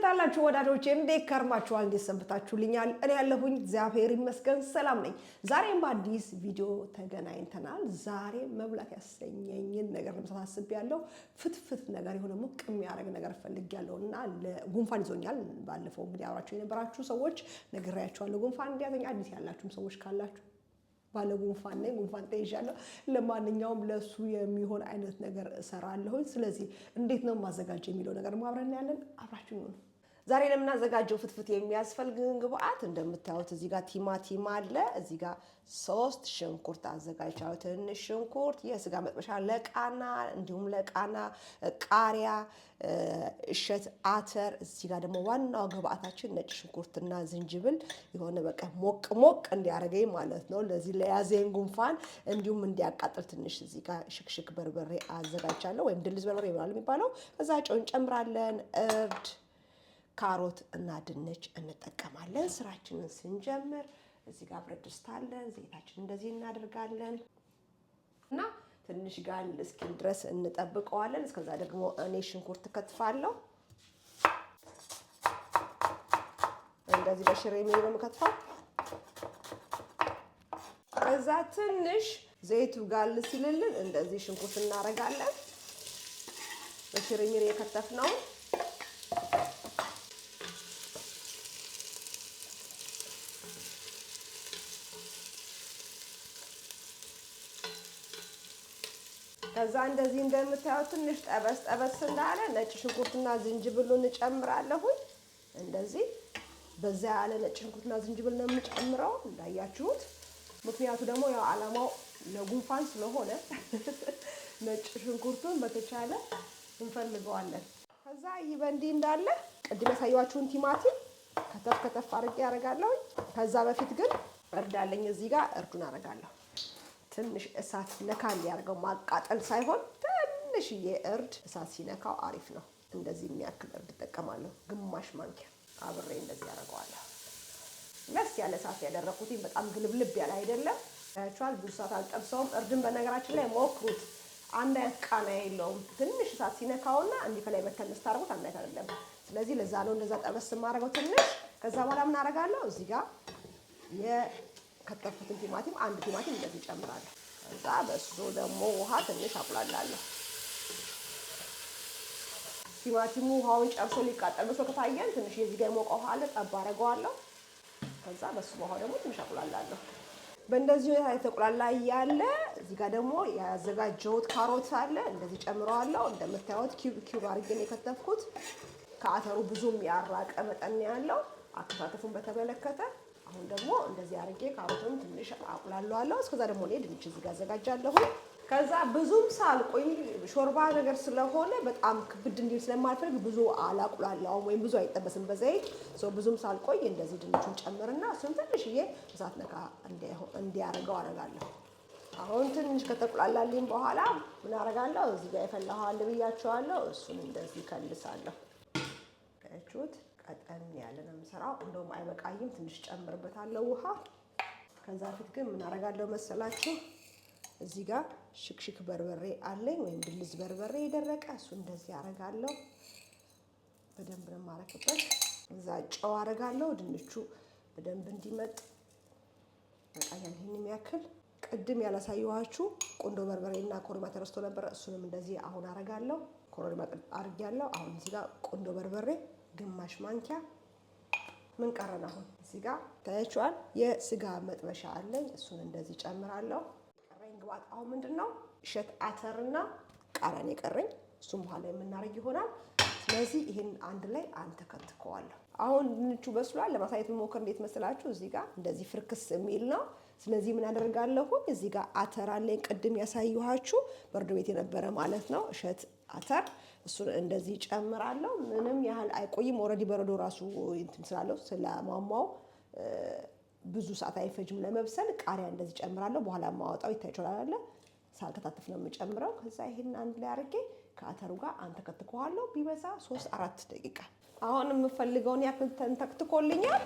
እንዳላችሁ ወዳጆቼ እንዴት ከርማችኋል? እንዴት ሰንብታችሁልኛል? እኔ ያለሁኝ እግዚአብሔር ይመስገን ሰላም ነኝ። ዛሬም በአዲስ ቪዲዮ ተገናኝተናል። ዛሬ መብላት ያሰኘኝን ነገር ለመስራት አስቤያለሁ። ፍትፍት ነገር የሆነ ሞቅ የሚያደርግ ነገር ፈልጌያለሁ እና ጉንፋን ይዞኛል። ባለፈው እንግዲህ አብራችሁ የነበራችሁ ሰዎች ነግሬያችኋለሁ። ጉንፋን እንዲያዘኝ አዲስ ያላችሁም ሰዎች ካላችሁ ባለ ጉንፋን ነኝ፣ ጉንፋን ተይዣለሁ። ለማንኛውም ለሱ የሚሆን አይነት ነገር እሰራለሁ። ስለዚህ እንዴት ነው ማዘጋጀው የሚለው ነገር አብረን ያለን አብራችሁ ነው። ዛሬ ለምናዘጋጀው ፍትፍት የሚያስፈልግን ግብአት እንደምታዩት እዚህ ጋር ቲማቲም አለ፣ እዚህ ጋር 3 ሽንኩርት አዘጋጅቻለሁ። ትንሽ ሽንኩርት፣ የስጋ መጥበሻ ለቃና እንዲሁም ለቃና ቃሪያ፣ እሸት አተር፣ እዚህ ጋር ደግሞ ዋናው ግብአታችን ነጭ ሽንኩርትና ዝንጅብል የሆነ በቃ ሞቅ ሞቅ እንዲያደርገኝ ማለት ነው። ለዚህ ለያዘኝ ጉንፋን እንዲሁም እንዲያቃጥል ትንሽ እዚህ ጋር ሽክሽክ በርበሬ አዘጋጅቻለሁ፣ ወይም ድልዝ በርበሬ ይባላል የሚባለው። ከዛ ጨው እንጨምራለን፣ እርድ፣ ካሮት እና ድንች እንጠቀማለን። ስራችንን ስንጀምር እዚህ ጋር ብረት ድስት አለን። ዘይታችን እንደዚህ እናደርጋለን እና ትንሽ ጋል እስኪል ድረስ እንጠብቀዋለን። እስከዛ ደግሞ እኔ ሽንኩርት ከትፋለሁ። እንደዚህ በሽሬ ነው የምከትፈው። ከዛ ትንሽ ዘይቱ ጋል ሲልልን እንደዚህ ሽንኩርት እናደርጋለን። በሽሬ የከተፍነው ከዛ እንደዚህ እንደምታዩት ትንሽ ጠበስ ጠበስ እንዳለ ነጭ ሽንኩርትና ዝንጅብሉን እንጨምራለሁ። እንደዚህ በዛ ያለ ነጭ ሽንኩርትና ዝንጅብል ነው የምጨምረው እንዳያችሁት። ምክንያቱ ደግሞ ያው አላማው ለጉንፋን ስለሆነ ነጭ ሽንኩርቱን በተቻለ እንፈልገዋለን። ከዛ ይበንዲ እንዳለ ቅድም ያሳየኋችሁን ቲማቲም ከተፍ ከተፍ አድርጌ አደርጋለሁ። ከዛ በፊት ግን እርድ አለኝ እዚህ ጋር እርዱን አደርጋለሁ። ትንሽ እሳት ነካ እንዲያደርገው ማቃጠል ሳይሆን ትንሽዬ እርድ እሳት ሲነካው አሪፍ ነው። እንደዚህ የሚያክል እርድ እጠቀማለሁ፣ ግማሽ ማንኪያ አብሬ እንደዚህ ያደርገዋለሁ። ለስ ያለ እሳት ያደረኩት በጣም ግልብልብ ያለ አይደለም። ያቻል ብዙ ሰዓት አልጠብሰውም። እርድን በነገራችን ላይ ሞክሩት፣ አንድ አይነት ቃና የለውም። ትንሽ እሳት ሲነካውና እንዲህ ከላይ መተን ስታደርጉት አንድ አይነት አይደለም። ስለዚህ ለዛ ነው እንደዛ ጠበስ ማድረገው ትንሽ። ከዛ በኋላ ምን አደርጋለሁ እዚህ ጋር ከተፈተን ቲማቲም አንድ ቲማቲም እንደዚህ ጨምራለሁ። ከዛ በሱ ደግሞ ውሃ ትንሽ አቁላላለሁ። ቲማቲሙ ውሃውን ጨርሶ ሊቃጠል በሶ ከታየን ትንሽ የዚህ ጋር ሞቀ ውሃ አለ ጠብ አደርገዋለሁ። ከዛ በሱ ውሃ ደግሞ ትንሽ አቁላላለሁ። በእንደዚህ ሁኔታ የተቆላላ ያለ እዚህ ጋር ደግሞ ያዘጋጀሁት ካሮት አለ እንደዚህ ጨምረዋለሁ። እንደምታዩት ኪዩብ አድርጌ ነው የከተፍኩት። ከአተሩ ብዙም ያራቀ መጠን ያለው አከታተፉን በተመለከተ አሁን ደግሞ እንደዚህ አድርጌ ካሮቱን ትንሽ አቁላለዋለሁ። እስከዛ ደግሞ እኔ ድንች እዚህ ጋር አዘጋጃለሁ። ከዛ ብዙም ሳልቆይ ሾርባ ነገር ስለሆነ በጣም ክብድ እንዲል ስለማልፈልግ ብዙ አላቁላለውም ወይም ብዙ አይጠበስም በዘይት። ብዙም ሳልቆይ እንደዚህ ድንቹን ጨምርና እሱን ትንሽዬ እሳት ነካ እንዲያደርገው አደርጋለሁ። አሁን ትንሽ ከተቁላላልኝ በኋላ ምን አደርጋለሁ እዚህ ጋር የፈላኋል ብያቸዋለሁ። እሱን እንደዚህ ከልሳለሁ። ከእቹት ቀጠን ያለ ነው የምሰራው። እንደውም አይበቃይም፣ ትንሽ ጨምርበታለሁ ውሃ። ከዛ ፊት ግን ምን አደርጋለሁ መሰላችሁ እዚህ ጋር ሽክሽክ በርበሬ አለኝ ወይም ድልዝ በርበሬ የደረቀ እሱ እንደዚህ አደርጋለሁ። በደንብ ነው የማረክበት። እዛ ጨው አደርጋለሁ ድንቹ በደንብ እንዲመጥ በቃ ይሄን የሚያክል። ቅድም ያላሳየኋችሁ ቆንዶ በርበሬና ኮረሪማ ተረስቶ ነበር። እሱንም እንደዚህ አሁን አደርጋለሁ። ኮረሪማ አድርጌያለሁ። አሁን እዚህ ጋር ቆንዶ በርበሬ ግማሽ ማንኪያ። ምን ቀረን? አሁን እዚህ ጋር ታያችኋል የስጋ መጥበሻ አለኝ፣ እሱን እንደዚህ ጨምራለሁ። ቀረኝ ግብአት አሁን ምንድነው እሸት አተርና ቃሪያን የቀረኝ፣ እሱም በኋላ የምናደርግ ይሆናል። ስለዚህ ይሄን አንድ ላይ አንተከትከዋለሁ። አሁን ድንቹ በስሏል። ለማሳየት ሞክር እንዴት መስላችሁ እዚህ ጋር እንደዚህ ፍርክስ የሚል ነው። ስለዚህ ምን አደርጋለሁ እዚህ ጋር አተር አለኝ ቅድም ያሳየኋችሁ በርዶ ቤት የነበረ ማለት ነው እሸት አተር፣ እሱን እንደዚህ ጨምራለሁ። ምንም ያህል አይቆይም። ኦልሬዲ በረዶ ራሱ እንትን ስላለው ስለማማው ብዙ ሰዓት አይፈጅም ለመብሰል። ቃሪያ እንደዚህ ጨምራለሁ። በኋላ ማወጣው ይታያችኋል። ሳልከታተፍ ነው የምጨምረው። ከዛ ይሄን አንድ ላይ አድርጌ ከአተሩ ጋር አንተከትከዋለሁ። ቢበዛ 3-4 ደቂቃ። አሁን የምፈልገውን ያክል ተንተክትኮልኛል፣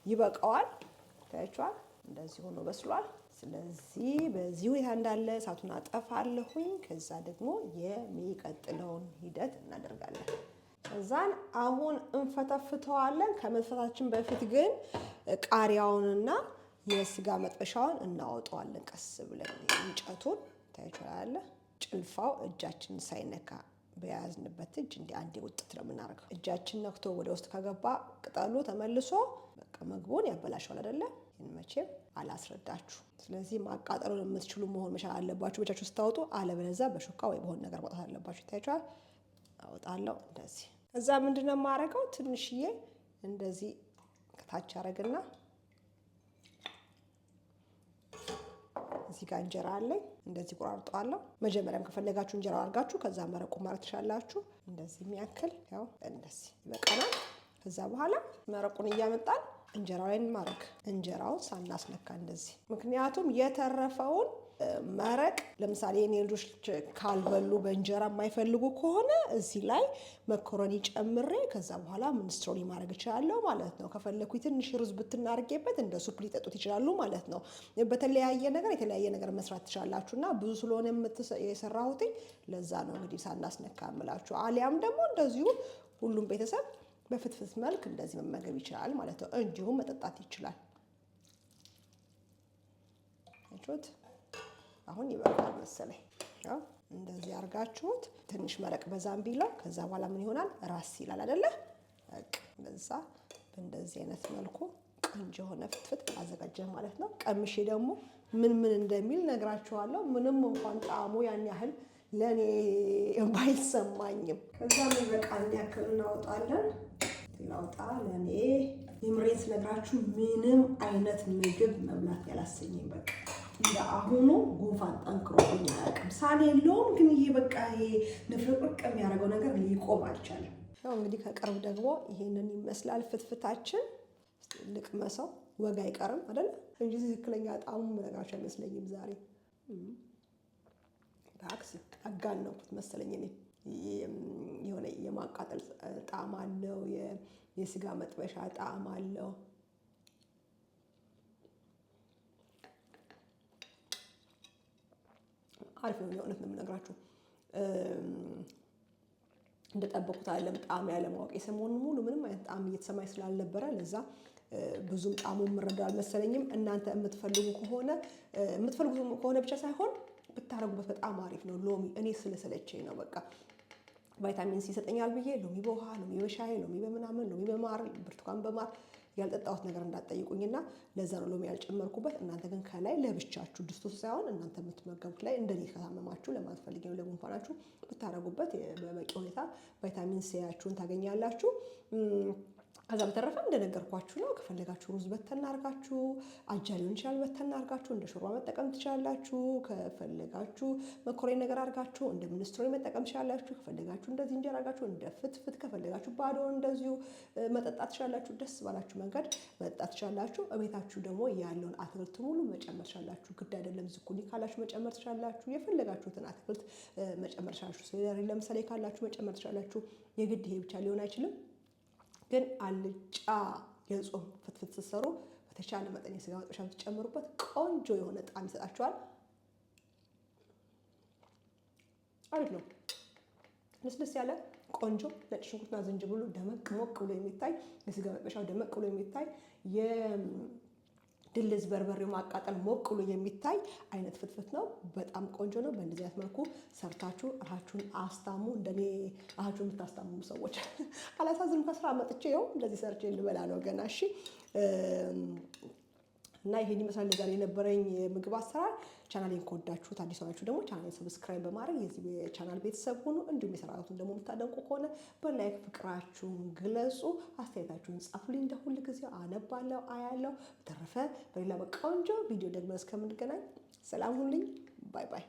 ይበቃዋል። ታያችኋል እንደዚህ ሆኖ በስሏል። ስለዚህ በዚህ ሁኔታ እንዳለ እሳቱን አጠፋለሁኝ። ከዛ ደግሞ የሚቀጥለውን ሂደት እናደርጋለን። እዛን አሁን እንፈተፍተዋለን። ከመፍታታችን በፊት ግን ቃሪያውንና የስጋ መጥበሻውን እናወጣዋለን ቀስ ብለን። እንጨቱን ታይቻላል። ጭልፋው እጃችንን ሳይነካ በያዝንበት እጅ እንዲህ አንዴ ውጥት ነው የምናደርገው። እጃችን ነክቶ ወደ ውስጥ ከገባ ቅጠሉ ተመልሶ በቃ ምግቡን ያበላሻል አይደለ? መቼም አላስረዳችሁ። ስለዚህ ማቃጠሉን የምትችሉ መሆን መቻል አለባችሁ ብቻችሁ ስታወጡ። አለበለዚያ በሹካ ወይ በሆነ ነገር ማውጣት አለባችሁ። ይታያችኋል። አወጣለሁ እንደዚህ። እዛ ምንድነው የማደርገው? ትንሽዬ እንደዚህ ከታች አረግና እዚህ ጋር እንጀራ አለኝ። እንደዚህ ቆራርጠዋለሁ። መጀመሪያም ከፈለጋችሁ እንጀራ አድርጋችሁ ከዛ መረቁ ማድረግ ትችላላችሁ። እንደዚህ የሚያክል ያው እንደዚህ ይበቃናል። ከዛ በኋላ መረቁን እያመጣን እንጀራው ላይ ማድረግ፣ እንጀራውን ሳናስነካ እንደዚህ። ምክንያቱም የተረፈውን መረቅ ለምሳሌ የኔ ልጆች ካልበሉ በእንጀራ የማይፈልጉ ከሆነ እዚህ ላይ መኮረኒ ጨምሬ ከዛ በኋላ ሚኒስትሮኒ ማድረግ እችላለሁ ማለት ነው። ከፈለኩኝ ትንሽ ሩዝ ብትናርጌበት እንደ ሱፕ ሊጠጡት ይችላሉ ማለት ነው። በተለያየ ነገር የተለያየ ነገር መስራት ትችላላችሁ እና ብዙ ስለሆነ የሰራሁት ለዛ ነው እንግዲህ ሳናስነካ እምላችሁ። አሊያም ደግሞ እንደዚሁ ሁሉም ቤተሰብ በፍትፍት መልክ እንደዚህ መመገብ ይችላል ማለት ነው። እንዲሁም መጠጣት ይችላል። እቾት አሁን ይበቃል መሰለኝ። ያው እንደዚህ አርጋችሁት ትንሽ መረቅ በዛም ቢለው ከዛ በኋላ ምን ይሆናል? ራስ ይላል አይደለ? በቃ በዛ በእንደዚህ አይነት መልኩ ቆንጆ የሆነ ፍትፍት አዘጋጀን ማለት ነው። ቀምሼ ደግሞ ምን እንደሚል ነግራችኋለሁ። ምንም እንኳን ጣዕሙ ያን ያህል ለኔ ባይሰማኝም ከዛ ምን በቃ ያክል እናወጣለን። ላውጣ ለኔ የምሬት ነግራችሁ ምንም አይነት ምግብ መብላት ያላሰኘኝ በቃ እንደ አሁኑ ጉንፋን ጠንክሮብኝ አያውቅም። ሳል የለውም ግን ይሄ በቃ ይሄ ንፍርቅርቅ የሚያደርገው ነገር ሊቆም አልቻለም። ያው እንግዲህ ከቅርብ ደግሞ ይሄንን ይመስላል ፍትፍታችን። ልቅመሰው ወግ አይቀርም አይደል? እንጂ ትክክለኛ ጣዕሙ ነግራችሁ አይመስለኝም ዛሬ። ታክስ አጋነንኩት መሰለኝ እኔ። የሆነ የማቃጠል ጣዕም አለው፣ የስጋ መጥበሻ ጣዕም አለው። አሪፍ ነው። የእውነት ነው የምነግራችሁ። እንደጠበቁት አይደለም። ጣዕም ያለማወቅ የሰሞኑን ሙሉ ምንም አይነት ጣዕም እየተሰማኝ ስላልነበረ ለዛ ብዙም ጣዕሙን የምረዳው አልመሰለኝም። እናንተ የምትፈልጉ ከሆነ ብቻ ሳይሆን ብታረጉበት በጣም አሪፍ ነው። ሎሚ እኔ ስለሰለቸኝ ነው በቃ ቫይታሚን ሲ ይሰጠኛል ብዬ ሎሚ በውሃ፣ ሎሚ በሻይ፣ ሎሚ በምናምን፣ ሎሚ በማር፣ ብርቱካን በማር ያልጠጣሁት ነገር እንዳትጠይቁኝና ለዛ ነው ሎሚ ያልጨመርኩበት። እናንተ ግን ከላይ ለብቻችሁ ድስቱ ሳይሆን እናንተ የምትመገቡት ላይ እንደኔ ከታመማችሁ ለማለት ፈልጌ ነው ለጉንፋናችሁ ብታረጉበት በበቂ ሁኔታ ቫይታሚን ሲያችሁን ታገኛላችሁ። ከዛ በተረፈ እንደነገርኳችሁ ነው። ከፈለጋችሁ ሩዝ በተና አርጋችሁ፣ አጃ ሊሆን ይችላል በተና አርጋችሁ እንደ ሾርባ መጠቀም ትችላላችሁ። ከፈለጋችሁ መኮረኒ ነገር አርጋችሁ እንደ ሚኒስትሮኒ መጠቀም ትችላላችሁ። ከፈለጋችሁ እንደዚህ እንጀራ አርጋችሁ እንደ ፍትፍት፣ ከፈለጋችሁ ባዶ እንደዚሁ መጠጣት ትችላላችሁ። ደስ ባላችሁ መንገድ መጠጣት ትችላላችሁ። እቤታችሁ ደግሞ ያለውን አትክልት ሙሉ መጨመር ትችላላችሁ። ግድ አይደለም። ዝኩኒ ካላችሁ መጨመር ትችላላችሁ። የፈለጋችሁትን አትክልት መጨመር ትችላላችሁ። ሴለሪ ለምሳሌ ካላችሁ መጨመር ትችላላችሁ። የግድ ይሄ ብቻ ሊሆን አይችልም። ግን አልጫ የጾም ፍትፍት ስትሰሩ በተቻለ መጠን የስጋ መጥበሻ ብትጨምሩበት ቆንጆ የሆነ ጣዕም ይሰጣችኋል። አሪፍ ነው። ልስልስ ያለ ቆንጆ ነጭ ሽንኩርትና ዝንጅብሉ ደመቅ ሞቅ ብሎ የሚታይ፣ የስጋ መጥበሻው ደመቅ ብሎ የሚታይ፣ የድልዝ በርበሬው ማቃጠል ሞቅ ብሎ የሚታይ አይነት ፍትፍት ነው። በጣም ቆንጆ ነው። በእንደዚህ አይነት መልኩ ሰርታችሁ እራችሁን አስታሙ። እንደኔ እራችሁን የምታስታምሙ ሰዎች አላሳዝንም። ከስራ መጥቼ ይኸው እንደዚህ ሰርቼ ልበላ ነው ገና። እሺ እና ይሄን ይመስላል ዛሬ የነበረኝ የምግብ አሰራር። ቻናሌን ከወዳችሁት አዲስ ሆናችሁ ደግሞ ቻናሌን ሰብስክራይብ በማድረግ የዚህ ቻናል ቤተሰብ ሁኑ። እንዲሁም የሰራሁትን ደግሞ የምታደንቁ ከሆነ በላይክ ፍቅራችሁን ግለጹ። አስተያየታችሁን ጻፉልኝ። እንደ ሁል ጊዜ አነባለሁ፣ አያለሁ። በተረፈ በሌላ በቆንጆ ቪዲዮ ደግሞ እስከምንገናኝ ሰላም ሁኑልኝ። ባይ ባይ።